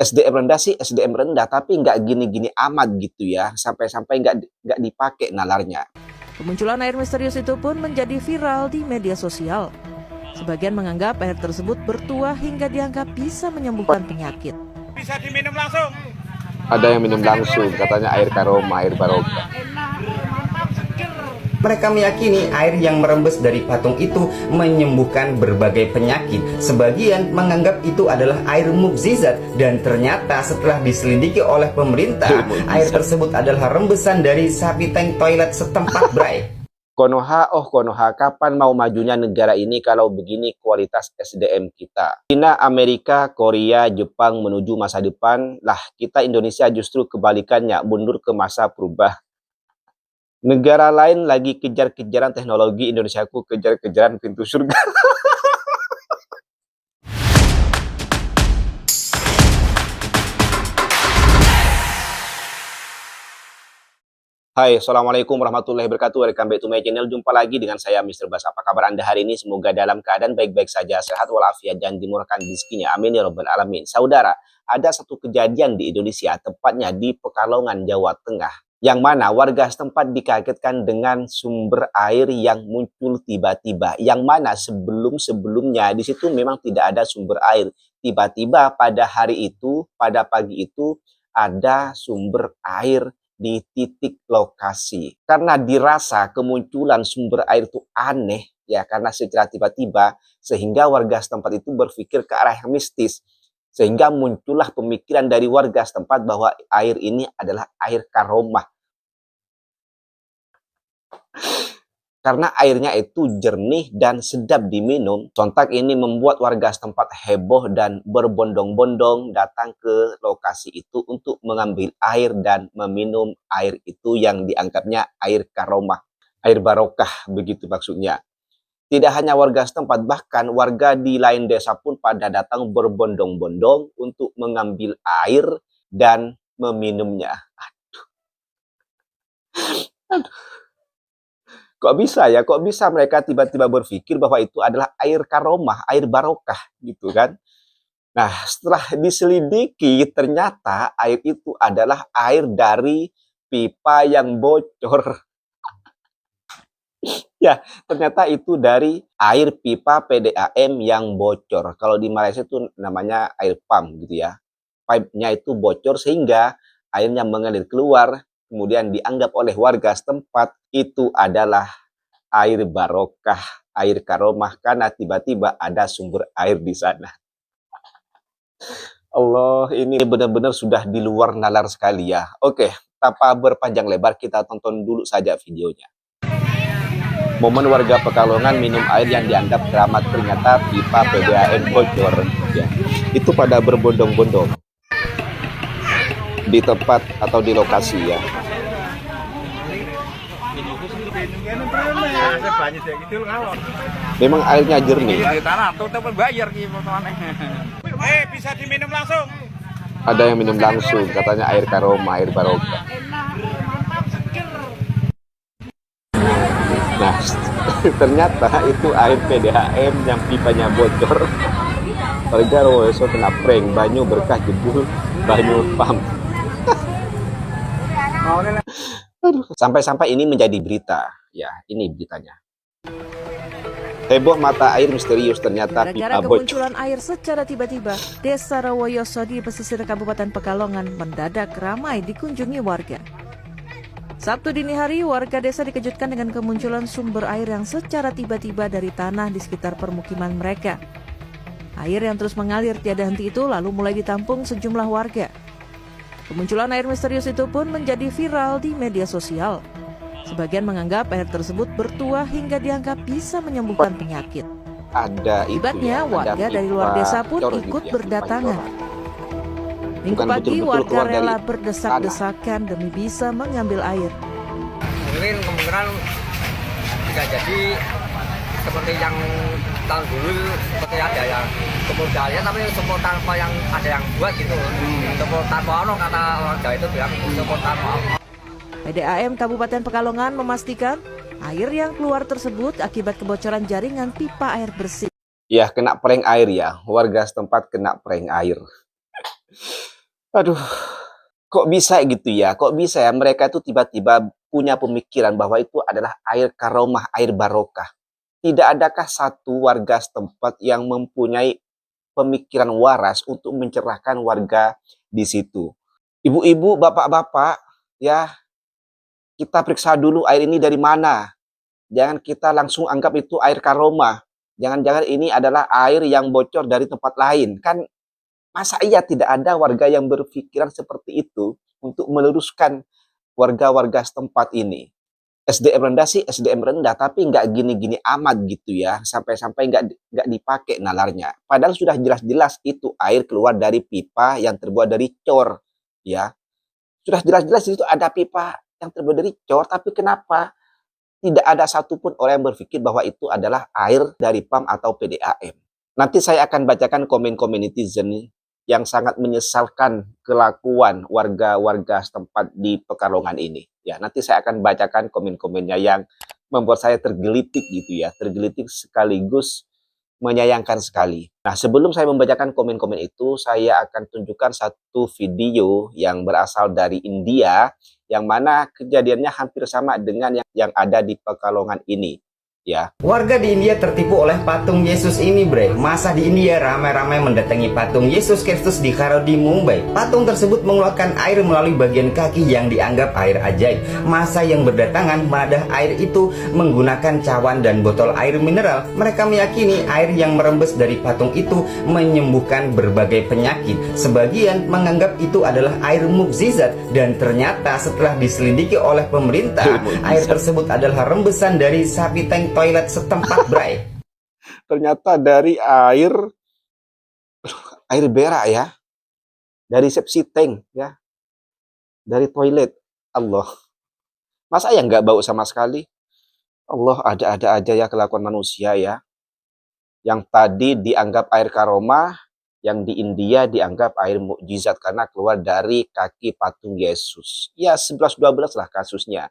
SDM rendah sih SDM rendah, tapi nggak gini-gini amat gitu ya, sampai-sampai nggak dipakai nalarnya. Kemunculan air misterius itu pun menjadi viral di media sosial. Sebagian menganggap air tersebut bertuah hingga dianggap bisa menyembuhkan penyakit. Bisa diminum langsung. Ada yang minum langsung, katanya air karoma, air barokah. Mereka meyakini air yang merembes dari patung itu menyembuhkan berbagai penyakit. Sebagian menganggap itu adalah air mukjizat, dan ternyata setelah diselidiki oleh pemerintah, air tersebut adalah rembesan dari sapi tank toilet setempat, bray. Konoha, oh Konoha, kapan mau majunya negara ini kalau begini kualitas SDM kita? China, Amerika, Korea, Jepang menuju masa depan, lah kita Indonesia justru kebalikannya, mundur ke masa purba. Negara lain lagi kejar-kejaran teknologi, Indonesiaku kejar-kejaran pintu surga. Hai, Assalamualaikum warahmatullahi wabarakatuh. Welcome back to my channel. Jumpa lagi dengan saya, Mr. Bas. Apa kabar Anda hari ini? Semoga dalam keadaan baik-baik saja, sehat walafiat, dan dimurahkan rezekinya. Amin ya rabbal alamin. Saudara, ada satu kejadian di Indonesia, tepatnya di Pekalongan, Jawa Tengah, yang mana warga setempat dikagetkan dengan sumber air yang muncul tiba-tiba, yang mana sebelum-sebelumnya di situ memang tidak ada sumber air. Tiba-tiba pada hari itu, pada pagi itu, ada sumber air di titik lokasi. Karena dirasa kemunculan sumber air itu aneh, ya, karena secara tiba-tiba, sehingga warga setempat itu berpikir ke arah yang mistis. Sehingga muncullah pemikiran dari warga setempat bahwa air ini adalah air karomah. Karena airnya itu jernih dan sedap diminum, sontak ini membuat warga setempat heboh dan berbondong-bondong datang ke lokasi itu untuk mengambil air dan meminum air itu yang dianggapnya air karomah, air barokah, begitu maksudnya. Tidak hanya warga setempat, bahkan warga di lain desa pun pada datang berbondong-bondong untuk mengambil air dan meminumnya. Aduh. Kok bisa ya? Kok bisa mereka tiba-tiba berpikir bahwa itu adalah air karomah, air barokah, gitu kan? Nah, setelah diselidiki, ternyata air itu adalah air dari pipa yang bocor. Ya, ternyata itu dari air pipa PDAM yang bocor. Kalau di Malaysia itu namanya air pump gitu ya. Pipe-nya itu bocor sehingga airnya mengalir keluar, kemudian dianggap oleh warga setempat itu adalah air barokah, air karomah, karena tiba-tiba ada sumber air di sana. Allah, ini benar-benar sudah di luar nalar sekali ya. Oke, tanpa berpanjang lebar, kita tonton dulu saja videonya. Momen warga Pekalongan minum air yang dianggap keramat, ternyata pipa PDAM bocor. Ya, itu pada berbondong-bondong di tempat atau di lokasi ya. Memang airnya jernih. Bisa diminum langsung. Ada yang minum langsung, katanya air karoma, air barokah. Nah, ternyata itu air PDAM yang pipanya bocor. Warga Roweso kena prank, banyu berkah jebul, banyu pam. Sampai-sampai ini menjadi berita. Ya, ini beritanya. Heboh mata air misterius, ternyata pipa Gara-gara bocor. kemunculan air secara tiba-tiba, Desa Rawoyoso di pesisir Kabupaten Pekalongan mendadak ramai dikunjungi warga. Sabtu dini hari, warga desa dikejutkan dengan kemunculan sumber air yang secara tiba-tiba dari tanah di sekitar permukiman mereka. Air yang terus mengalir tiada henti itu lalu mulai ditampung sejumlah warga. Kemunculan air misterius itu pun menjadi viral di media sosial. Sebagian menganggap air tersebut bertuah hingga dianggap bisa menyembuhkan penyakit. Akibatnya, warga dari luar desa pun ikut berdatangan. Minggu pagi, warga rela berdesak-desakan demi bisa mengambil air. Mungkin kemungkinan bisa jadi seperti yang tahun dulu, seperti ada yang sumur daya, tapi sumur tanpa yang ada yang buat gitu. Sumur tanpa ono, kata orang Jawa itu bilang sumur tanpa ono. PDAM Kabupaten Pekalongan memastikan air yang keluar tersebut akibat kebocoran jaringan pipa air bersih. Ya, kena prank air ya. Warga setempat kena prank air. Aduh, kok bisa gitu ya? Kok bisa ya mereka itu tiba-tiba punya pemikiran bahwa itu adalah air karomah, air barokah. Tidak adakah satu warga setempat yang mempunyai pemikiran waras untuk mencerahkan warga di situ? Ibu-ibu, bapak-bapak, ya, kita periksa dulu air ini dari mana. Jangan kita langsung anggap itu air karomah. Jangan-jangan ini adalah air yang bocor dari tempat lain. Kan masa iya tidak ada warga yang berpikiran seperti itu untuk meluruskan warga-warga setempat ini. SDM rendah sih SDM rendah, tapi nggak gini-gini amat gitu ya, sampai-sampai nggak dipakai nalarnya. Padahal sudah jelas-jelas itu air keluar dari pipa yang terbuat dari cor, ya. Sudah jelas-jelas itu ada pipa yang terbuat dari cor, tapi kenapa tidak ada satupun orang yang berpikir bahwa itu adalah air dari PAM atau PDAM. Nanti saya akan bacakan komen-komen netizen yang sangat menyesalkan kelakuan warga-warga setempat di Pekalongan ini. Ya, nanti saya akan bacakan komen-komennya yang membuat saya tergelitik gitu ya, tergelitik sekaligus menyayangkan sekali. Nah, sebelum saya membacakan komen-komen itu, saya akan tunjukkan satu video yang berasal dari India, yang mana kejadiannya hampir sama dengan yang ada di Pekalongan ini. Ya. Warga di India tertipu oleh patung Yesus ini, bre. Masa di India ramai-ramai mendatangi patung Yesus Kristus di Karo di Mumbai. Patung tersebut mengeluarkan air melalui bagian kaki yang dianggap air ajaib. Masa yang berdatangan menadah air itu menggunakan cawan dan botol air mineral. Mereka meyakini air yang merembes dari patung itu menyembuhkan berbagai penyakit. Sebagian menganggap itu adalah air mukjizat, dan ternyata setelah diselidiki oleh pemerintah, air tersebut adalah rembesan dari sapi tank toilet setempat, bray. Ternyata dari air berak ya, dari sepsi tank ya, dari toilet. Allah, masa ya nggak bau sama sekali? Allah, ada-ada aja ya kelakuan manusia ya. Yang tadi dianggap air karomah, yang di India dianggap air mukjizat karena keluar dari kaki patung Yesus. Ya 11-12 lah kasusnya.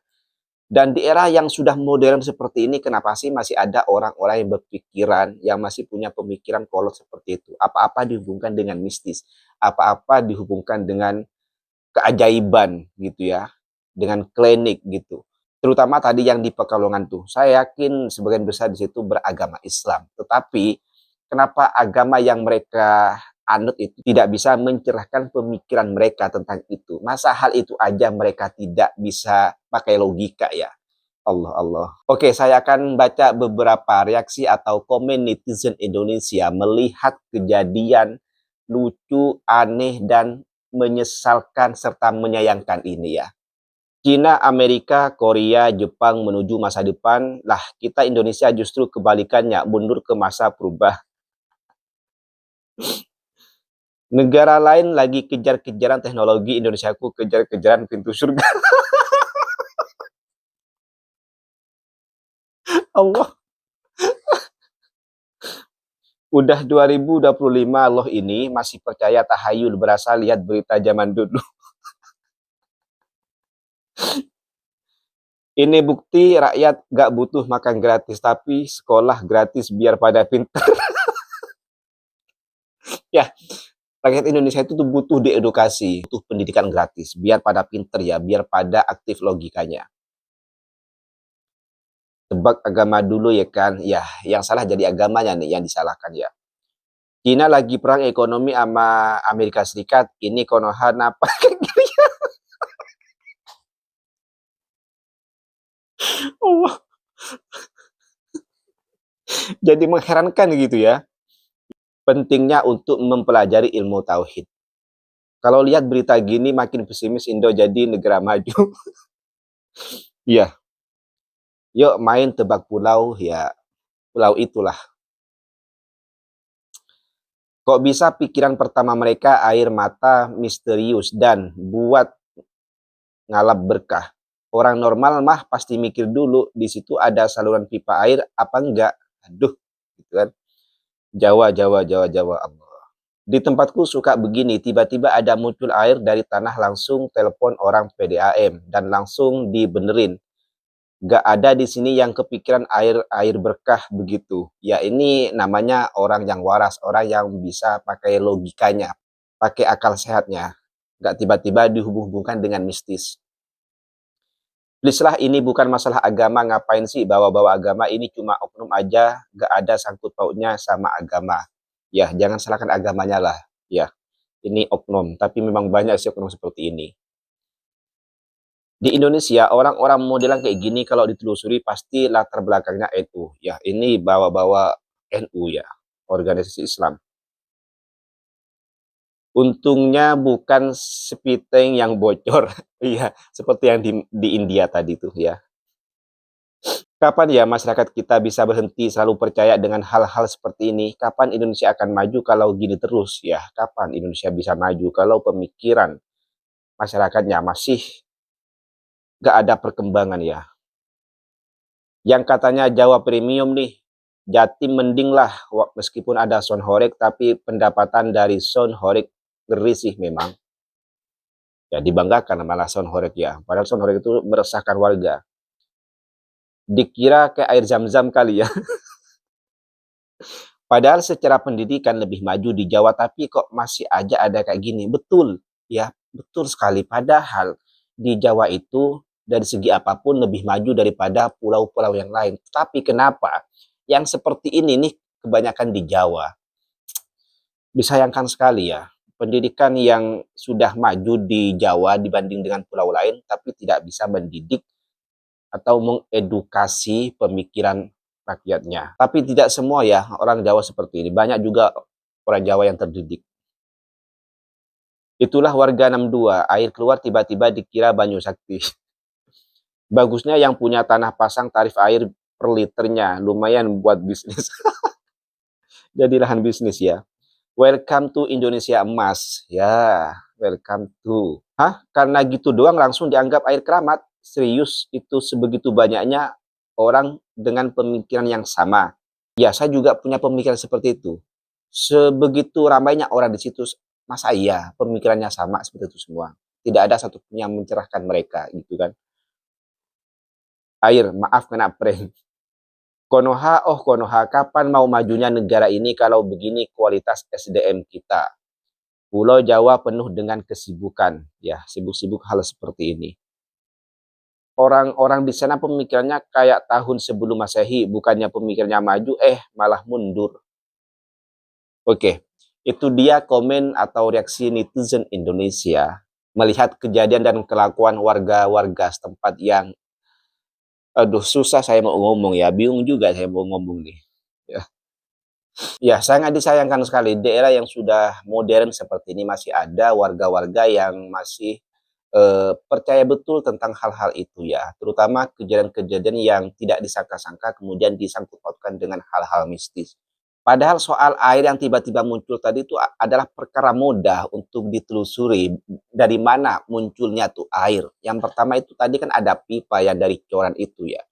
Dan di era yang sudah modern seperti ini, kenapa sih masih ada orang-orang yang berpikiran, yang masih punya pemikiran kolot seperti itu? Apa-apa dihubungkan dengan mistis, apa-apa dihubungkan dengan keajaiban gitu ya, dengan klinik gitu. Terutama tadi yang di Pekalongan tuh, saya yakin sebagian besar di situ beragama Islam. Tetapi kenapa agama yang mereka anut itu tidak bisa mencerahkan pemikiran mereka tentang itu? Masa hal itu aja mereka tidak bisa pakai logika ya? Allah Allah. Oke, saya akan baca beberapa reaksi atau komen netizen Indonesia melihat kejadian lucu, aneh, dan menyesalkan serta menyayangkan ini ya. Cina, Amerika, Korea, Jepang menuju masa depan. Lah, kita Indonesia justru kebalikannya, mundur ke masa purba. Negara lain lagi kejar-kejaran teknologi, Indonesiaku kejar-kejaran pintu surga. Allah. Udah 2025 loh ini masih percaya tahayul, berasa lihat berita zaman dulu. Ini bukti rakyat gak butuh makan gratis, tapi sekolah gratis biar pada pintar. Ya, rakyat Indonesia itu tuh butuh diedukasi, butuh pendidikan gratis, biar pada pinter ya, biar pada aktif logikanya. Tebak agama dulu ya kan, ya yang salah jadi agamanya nih yang disalahkan ya. Cina lagi perang ekonomi sama Amerika Serikat, ini Konoha apa kayak gitu ya. Allah. Jadi mengherankan gitu ya. Pentingnya untuk mempelajari ilmu tauhid. Kalau lihat berita gini makin pesimis Indo jadi negara maju. Iya. Yuk main tebak pulau ya. Pulau itulah. Kok bisa pikiran pertama mereka air mata misterius dan buat ngalap berkah. Orang normal mah pasti mikir dulu di situ ada saluran pipa air apa enggak. Aduh, gitu kan. Jawa Allah. Di tempatku suka begini, tiba-tiba ada muncul air dari tanah, langsung telepon orang PDAM dan langsung dibenerin. Gak ada di sini yang kepikiran air berkah begitu. Ya ini namanya orang yang waras, orang yang bisa pakai logikanya, pakai akal sehatnya. nggak tiba-tiba dihubung-hubungkan dengan mistis. Please lah, ini bukan masalah agama, ngapain sih bawa-bawa agama, ini cuma oknum aja, nggak ada sangkut pautnya sama agama. Ya, jangan salahkan agamanya lah. Ya, ini oknum, tapi memang banyak sih oknum seperti ini. Di Indonesia, orang-orang modelan kayak gini kalau ditelusuri pasti latar belakangnya NU. Ya, ini bawa-bawa NU ya, organisasi Islam. Untungnya bukan sepiteng yang bocor. Iya, seperti yang di India tadi tuh ya. Kapan ya masyarakat kita bisa berhenti selalu percaya dengan hal-hal seperti ini? Kapan Indonesia akan maju kalau gini terus ya? Kapan Indonesia bisa maju kalau pemikiran masyarakatnya masih gak ada perkembangan ya? Yang katanya Jawa premium nih, Jatim mending lah meskipun ada sound horeg, tapi pendapatan dari sound horeg risih memang. Ya dibanggakan malah sound horeg ya. Padahal sound horeg itu meresahkan warga. Dikira kayak air zam-zam kali ya. Padahal secara pendidikan lebih maju di Jawa, tapi kok masih aja ada kayak gini. Betul, ya betul sekali. Padahal di Jawa itu dari segi apapun lebih maju daripada pulau-pulau yang lain. Tapi kenapa yang seperti ini nih kebanyakan di Jawa? Disayangkan sekali ya. Pendidikan yang sudah maju di Jawa dibanding dengan pulau lain, tapi tidak bisa mendidik atau mengedukasi pemikiran rakyatnya. Tapi tidak semua ya orang Jawa seperti ini. Banyak juga orang Jawa yang terdidik. Itulah warga 62. Air keluar tiba-tiba dikira Banyu Sakti. Bagusnya yang punya tanah pasang tarif air per liternya. Lumayan buat bisnis. Jadi lahan bisnis ya. Welcome to Indonesia emas. Ya, welcome to. Hah? Karena gitu doang langsung dianggap air keramat. Serius, itu sebegitu banyaknya orang dengan pemikiran yang sama. Ya, saya juga punya pemikiran seperti itu. Sebegitu ramainya orang di situ, masa iya pemikirannya sama seperti itu semua. Tidak ada satupun yang mencerahkan mereka, gitu kan. Air, maaf kena prank. Konoha, oh Konoha, kapan mau majunya negara ini kalau begini kualitas SDM kita? Pulau Jawa penuh dengan kesibukan. Ya, sibuk-sibuk hal seperti ini. Orang-orang di sana pemikirannya kayak tahun sebelum Masehi, bukannya pemikirannya maju, malah mundur. Oke, itu dia komen atau reaksi netizen Indonesia melihat kejadian dan kelakuan warga-warga setempat yang, aduh susah saya mau ngomong ya, bingung juga saya mau ngomong nih. Ya, sangat disayangkan sekali daerah yang sudah modern seperti ini masih ada warga-warga yang masih percaya betul tentang hal-hal itu ya, terutama kejadian-kejadian yang tidak disangka-sangka kemudian disangkut pautkan dengan hal-hal mistis. Padahal soal air yang tiba-tiba muncul tadi itu adalah perkara mudah untuk ditelusuri dari mana munculnya tuh air. Yang pertama itu tadi kan ada pipa ya dari coran itu ya.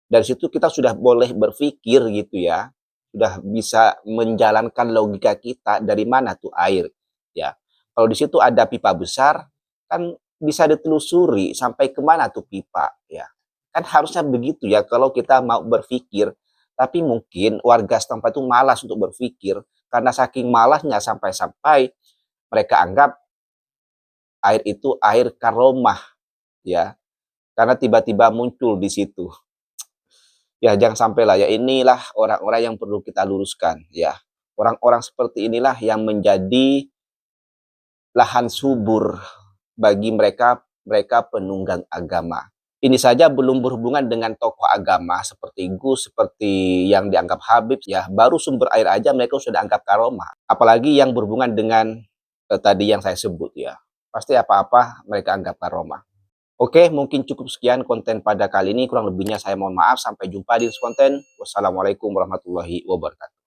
Dari situ kita sudah boleh berpikir gitu ya, sudah bisa menjalankan logika kita dari mana tuh air ya. Kalau di situ ada pipa besar kan bisa ditelusuri sampai kemana tuh pipa ya. Kan harusnya begitu ya kalau kita mau berpikir. Tapi mungkin warga setempat itu malas untuk berpikir karena saking malasnya sampai-sampai mereka anggap air itu air karomah ya. Karena tiba-tiba muncul di situ. Ya jangan sampai lah ya, inilah orang-orang yang perlu kita luruskan ya. Orang-orang seperti inilah yang menjadi lahan subur bagi mereka penunggang agama. Ini saja belum berhubungan dengan tokoh agama seperti Gus, seperti yang dianggap Habib ya, baru sumber air aja mereka sudah anggap karomah. Apalagi yang berhubungan dengan tadi yang saya sebut ya. Pasti apa-apa mereka anggap karomah. Oke, mungkin cukup sekian konten pada kali ini. Kurang lebihnya saya mohon maaf. Sampai jumpa di konten. Wassalamualaikum warahmatullahi wabarakatuh.